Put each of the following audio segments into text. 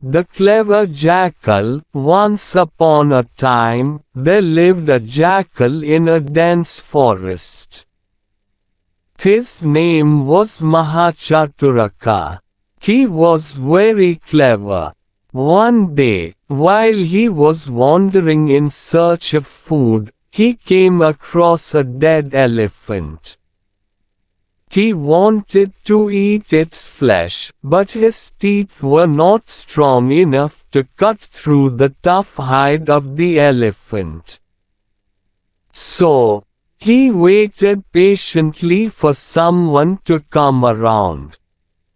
The clever jackal. Once upon a time, there lived a jackal in a dense forest. His name was Mahachaturaka. He was very clever. One day, while he was wandering in search of food, he came across a dead elephant. He wanted to eat its flesh, but his teeth were not strong enough to cut through the tough hide of the elephant. So, he waited patiently for someone to come around.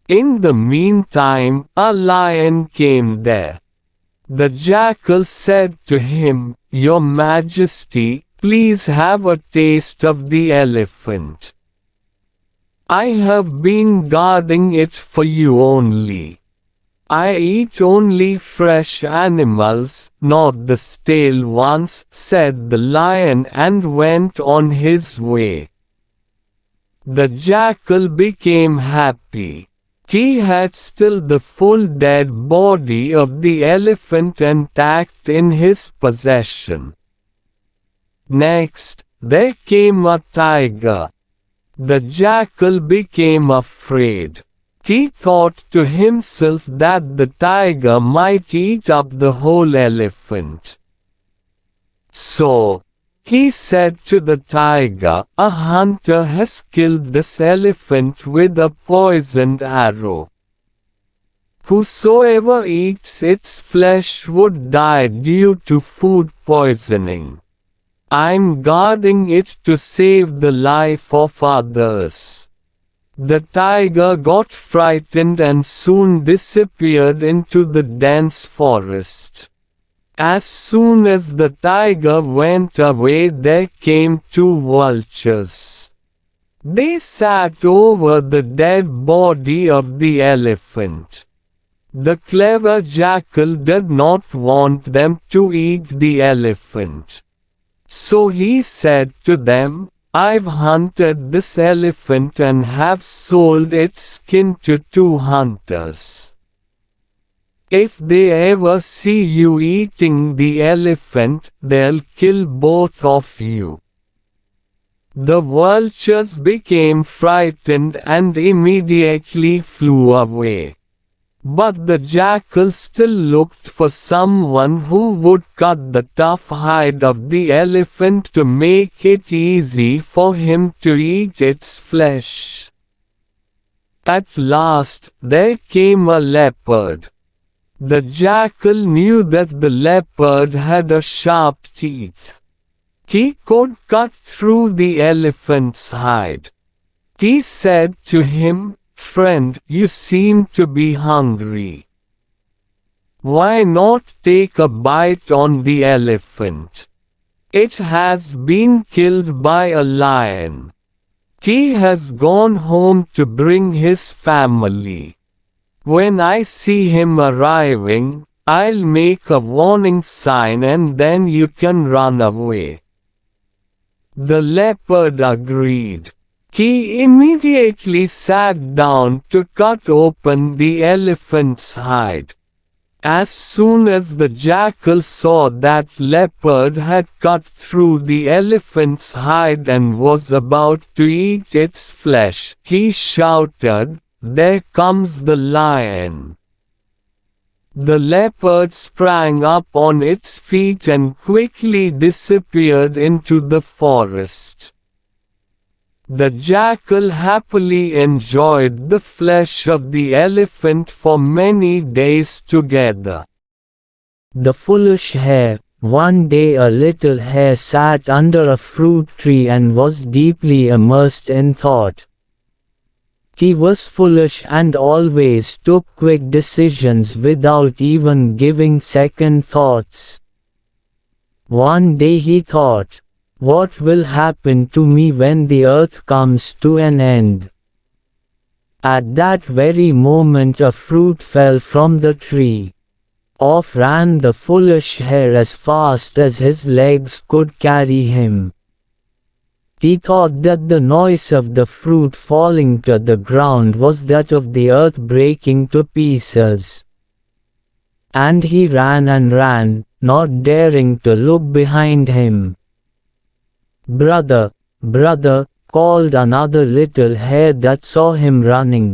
In the meantime, a lion came there. The jackal said to him, "Your Majesty, please have a taste of the elephant. I have been guarding it for you only. I eat only fresh animals, not the stale ones," said the lion, and went on his way. The jackal became happy. He had still the full dead body of the elephant intact in his possession. Next, there came a tiger. The jackal became afraid. He thought to himself that the tiger might eat up the whole elephant. So, he said to the tiger, "A hunter has killed this elephant with a poisoned arrow. Whosoever eats its flesh would die due to food poisoning. I'm guarding it to save the life of others." The tiger got frightened and soon disappeared into the dense forest. As soon as the tiger went away, there came two vultures. They sat over the dead body of the elephant. The clever jackal did not want them to eat the elephant. So he said to them, "I've hunted this elephant and have sold its skin to two hunters. If they ever see you eating the elephant, they'll kill both of you." The vultures became frightened and immediately flew away. But the jackal still looked for someone who would cut the tough hide of the elephant to make it easy for him to eat its flesh. At last, there came a leopard. The jackal knew that the leopard had a sharp teeth. He could cut through the elephant's hide. He said to him, "Friend, you seem to be hungry. Why not take a bite on the elephant? It has been killed by a lion. He has gone home to bring his family. When I see him arriving, I'll make a warning sign and then you can run away." The leopard agreed. He immediately sat down to cut open the elephant's hide. As soon as the jackal saw that leopard had cut through the elephant's hide and was about to eat its flesh, he shouted, "There comes the lion!" The leopard sprang up on its feet and quickly disappeared into the forest. The jackal happily enjoyed the flesh of the elephant for many days together. The foolish hare. One day a little hare sat under a fruit tree and was deeply immersed in thought. He was foolish and always took quick decisions without even giving second thoughts. One day he thought, "What will happen to me when the earth comes to an end?" At that very moment a fruit fell from the tree. Off ran the foolish hare as fast as his legs could carry him. He thought that the noise of the fruit falling to the ground was that of the earth breaking to pieces. And he ran and ran, not daring to look behind him. "Brother, brother," called another little hare that saw him running,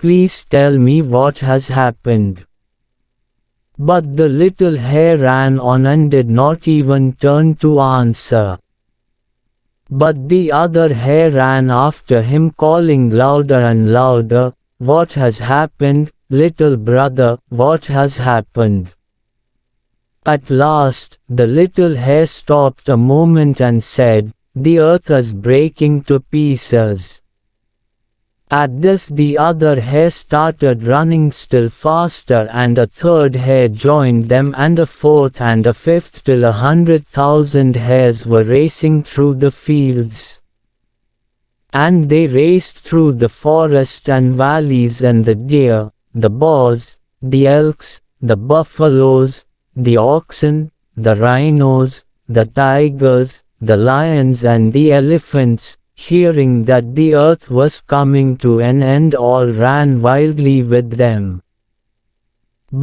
"please tell me what has happened." But the little hare ran on and did not even turn to answer. But the other hare ran after him, calling louder and louder, "What has happened, little brother, what has happened?" At last, the little hare stopped a moment and said, "The earth is breaking to pieces." At this the other hare started running still faster, and a third hare joined them, and a fourth and a fifth, till 100,000 hares were racing through the fields. And they raced through the forest and valleys, and the deer, the boars, the elks, the buffaloes, the oxen, the rhinos, the tigers, the lions and the elephants, hearing that the earth was coming to an end, all ran wildly with them.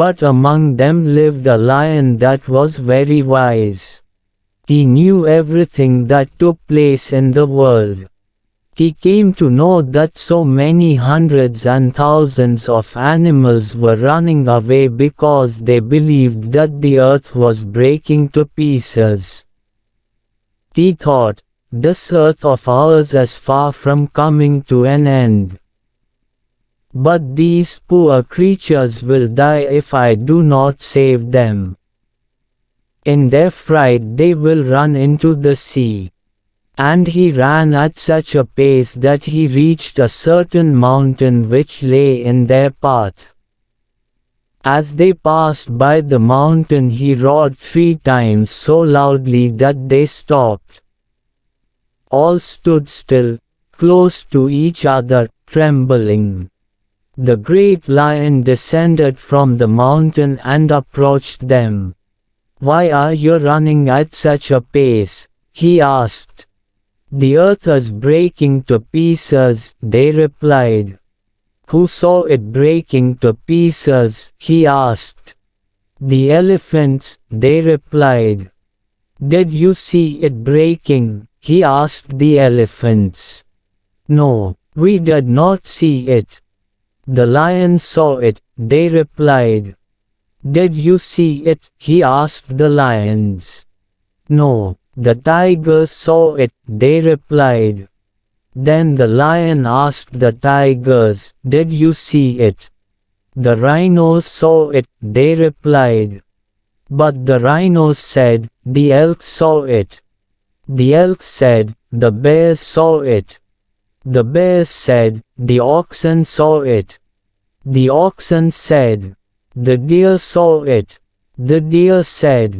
But among them lived a lion that was very wise. He knew everything that took place in the world. He came to know that so many hundreds and thousands of animals were running away because they believed that the earth was breaking to pieces. He thought, "This earth of ours is far from coming to an end. But these poor creatures will die if I do not save them. In their fright they will run into the sea." And he ran at such a pace that he reached a certain mountain which lay in their path. As they passed by the mountain, he roared 3 times so loudly that they stopped. All stood still, close to each other, trembling. The great lion descended from the mountain and approached them. "Why are you running at such a pace?" he asked. "The earth is breaking to pieces," they replied. "Who saw it breaking to pieces?" he asked. "The elephants," they replied. "Did you see it breaking?" he asked the elephants. "No, we did not see it." "The lions saw it," they replied. "Did you see it?" he asked the lions. "No, the tigers saw it," they replied. Then the lion asked the tigers, "Did you see it?" "The rhinos saw it," they replied. But the rhinos said, "The elks saw it." The elks said, "The bears saw it." The bears said, "The oxen saw it." The oxen said, "The deer saw it." The deer said,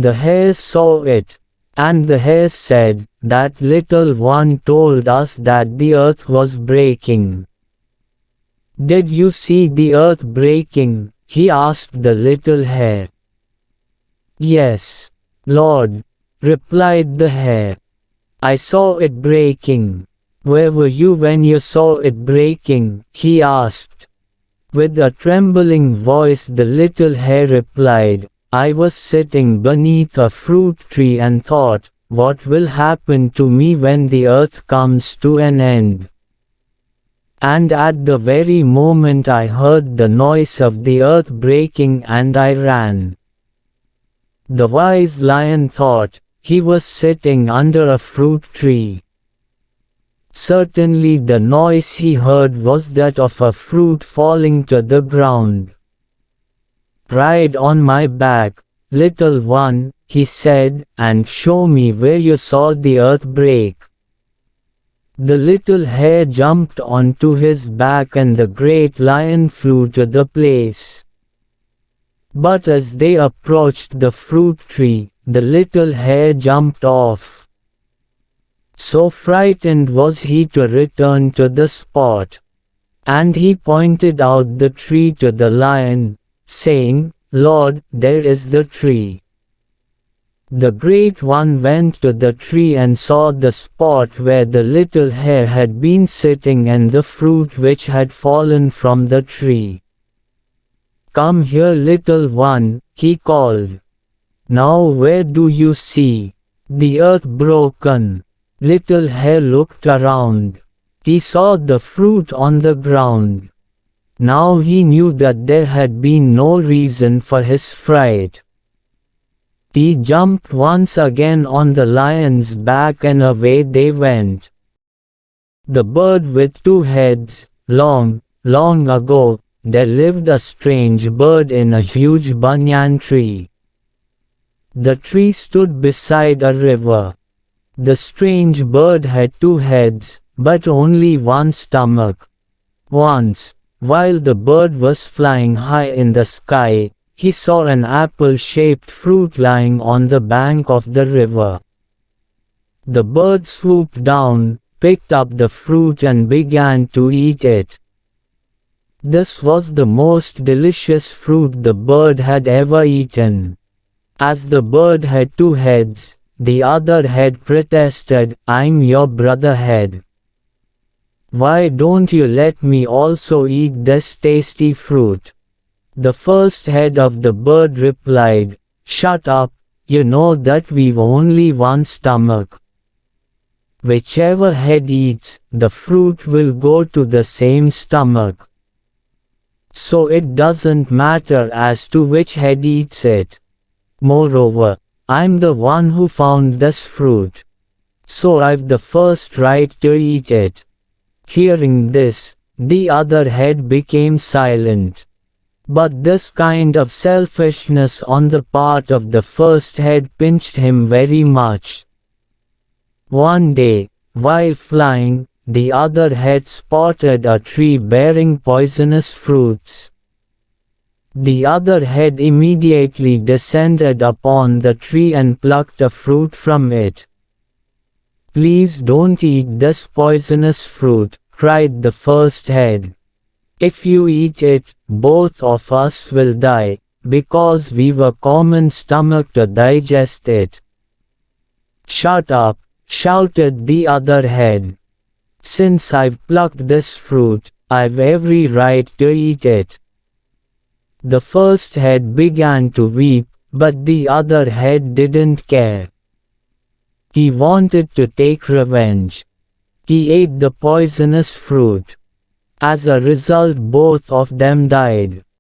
"The hares saw it." And the hares said, "That little one told us that the earth was breaking." "Did you see the earth breaking?" he asked the little hare. "Yes, Lord," replied the hare. "I saw it breaking." "Where were you when you saw it breaking?" he asked. With a trembling voice the little hare replied, "I was sitting beneath a fruit tree and thought, what will happen to me when the earth comes to an end? And at the very moment I heard the noise of the earth breaking and I ran." The wise lion thought, he was sitting under a fruit tree. Certainly the noise he heard was that of a fruit falling to the ground. "Ride on my back, little one," he said, "and show me where you saw the earth break." The little hare jumped onto his back and the great lion flew to the place. But as they approached the fruit tree, the little hare jumped off. So frightened was he to return to the spot. And he pointed out the tree to the lion, saying, "Lord, there is the tree." The great one went to the tree and saw the spot where the little hare had been sitting and the fruit which had fallen from the tree. "Come here, little one," he called. "Now where do you see the earth broken?" Little Hare looked around. He saw the fruit on the ground. Now he knew that there had been no reason for his fright. He jumped once again on the lion's back and away they went. The bird with two heads. Long, long ago, there lived a strange bird in a huge banyan tree. The tree stood beside a river. The strange bird had two heads, but only one stomach. Once, while the bird was flying high in the sky, he saw an apple-shaped fruit lying on the bank of the river. The bird swooped down, picked up the fruit and began to eat it. This was the most delicious fruit the bird had ever eaten. As the bird had two heads, the other head protested, "I'm your brother head. Why don't you let me also eat this tasty fruit?" The first head of the bird replied, "Shut up, you know that we've only one stomach. Whichever head eats, the fruit will go to the same stomach. So it doesn't matter as to which head eats it. Moreover, I'm the one who found this fruit. So I've the first right to eat it." Hearing this, the other head became silent. But this kind of selfishness on the part of the first head pinched him very much. One day, while flying, the other head spotted a tree bearing poisonous fruits. The other head immediately descended upon the tree and plucked a fruit from it. "Please don't eat this poisonous fruit," cried the first head. "If you eat it, both of us will die, because we've a common stomach to digest it." "Shut up," shouted the other head. "Since I've plucked this fruit, I've every right to eat it." The first head began to weep, but the other head didn't care. He wanted to take revenge. He ate the poisonous fruit. As a result, both of them died.